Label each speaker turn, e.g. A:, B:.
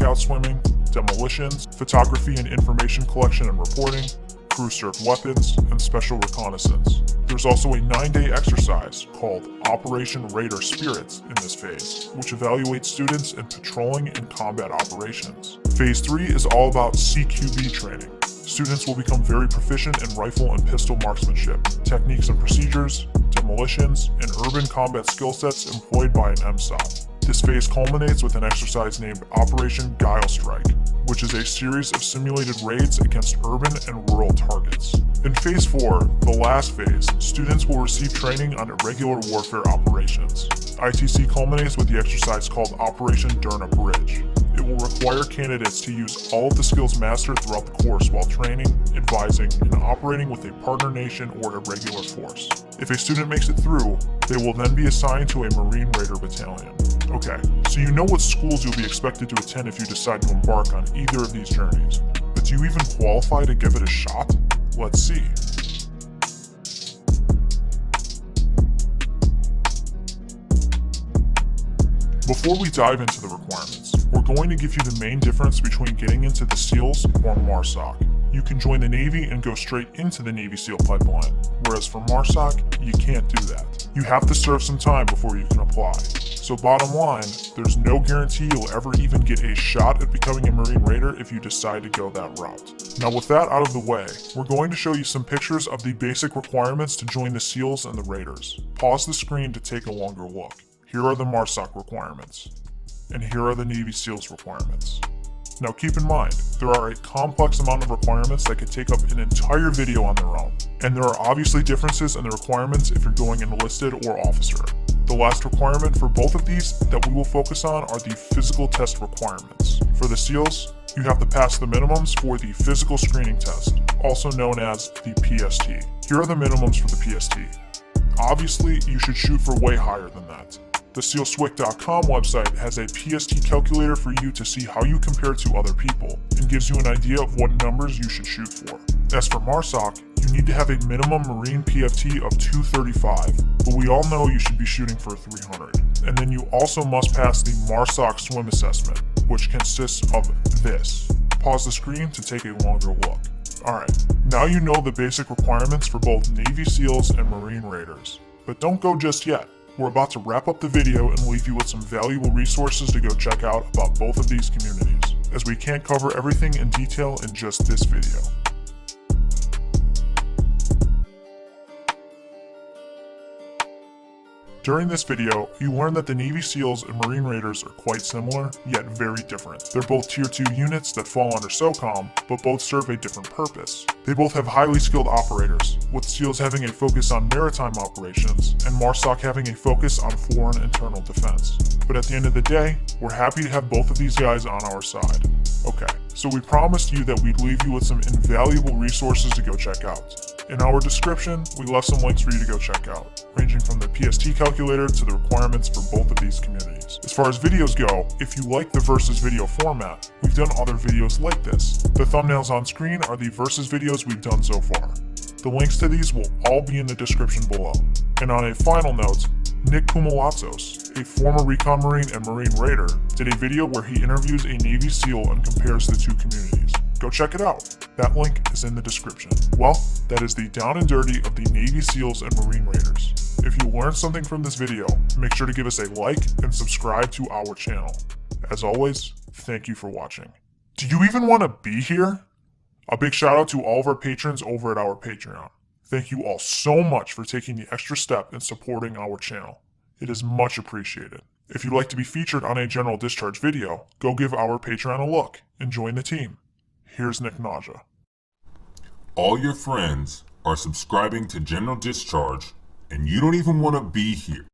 A: Scout swimming, demolitions, photography and information collection and reporting, crew-served weapons, and special reconnaissance. There's also a 9-day exercise called Operation Raider Spirits in this phase, which evaluates students in patrolling and combat operations. Phase 3 is all about CQB training. Students will become very proficient in rifle and pistol marksmanship, techniques and procedures, demolitions, and urban combat skill sets employed by an MSOP. This phase culminates with an exercise named Operation Guile Strike, which is a series of simulated raids against urban and rural targets. In Phase 4, the last phase, students will receive training on irregular warfare operations. ITC culminates with the exercise called Operation Durna Bridge. It will require candidates to use all of the skills mastered throughout the course while training, advising, and operating with a partner nation or irregular force. If a student makes it through, they will then be assigned to a Marine Raider battalion. Okay, so you know what schools you'll be expected to attend if you decide to embark on either of these journeys. But do you even qualify to give it a shot? Let's see. Before we dive into the requirements, we're going to give you the main difference between getting into the SEALs or Marsoc. You can join the Navy and go straight into the Navy SEAL pipeline, whereas for Marsoc, you can't do that. You have to serve some time before you can apply. So bottom line, there's no guarantee you'll ever even get a shot at becoming a Marine Raider if you decide to go that route. Now with that out of the way, we're going to show you some pictures of the basic requirements to join the SEALs and the Raiders. Pause the screen to take a longer look. Here are the Marsoc requirements, and here are the Navy SEALs requirements. Now keep in mind, there are a complex amount of requirements that could take up an entire video on their own, and there are obviously differences in the requirements if you're going enlisted or officer. The last requirement for both of these that we will focus on are the physical test requirements. For the SEALs, you have to pass the minimums for the physical screening test, also known as the PST. Here are the minimums for the PST. Obviously, you should shoot for way higher than that. The SEALSWIC.com website has a PST calculator for you to see how you compare to other people, and gives you an idea of what numbers you should shoot for. As for Marsoc, you need to have a minimum Marine PFT of 235, but we all know you should be shooting for 300. And then you also must pass the Marsoc swim assessment, which consists of this. Pause the screen to take a longer look. Alright, now you know the basic requirements for both Navy SEALs and Marine Raiders. But don't go just yet. We're about to wrap up the video and leave you with some valuable resources to go check out about both of these communities, as we can't cover everything in detail in just this video. During this video, you learned that the Navy SEALs and Marine Raiders are quite similar, yet very different. They're both Tier 2 units that fall under SOCOM, but both serve a different purpose. They both have highly skilled operators, with SEALs having a focus on maritime operations, and Marsoc having a focus on foreign internal defense. But at the end of the day, we're happy to have both of these guys on our side. Okay, so we promised you that we'd leave you with some invaluable resources to go check out. In our description, we left some links for you to go check out, ranging from the PST calculator to the requirements for both of these communities. As far as videos go, if you like the Versus video format, we've done other videos like this. The thumbnails on screen are the Versus videos we've done so far. The links to these will all be in the description below. And on a final note, Nick Kumalatzos, a former Recon Marine and Marine Raider, did a video where he interviews a Navy SEAL and compares the two communities. Go check it out. That link is in the description. Well, that is the down and dirty of the Navy SEALs and Marine Raiders. If you learned something from this video, make sure to give us a like and subscribe to our channel. As always, thank you for watching. Do you even want to be here? A big shout out to all of our patrons over at our Patreon. Thank you all so much for taking the extra step in supporting our channel. It is much appreciated. If you'd like to be featured on a general discharge video, go give our Patreon a look and join the team. Here's Nick Naja.
B: All your friends are subscribing to General Discharge, and you don't even want to be here.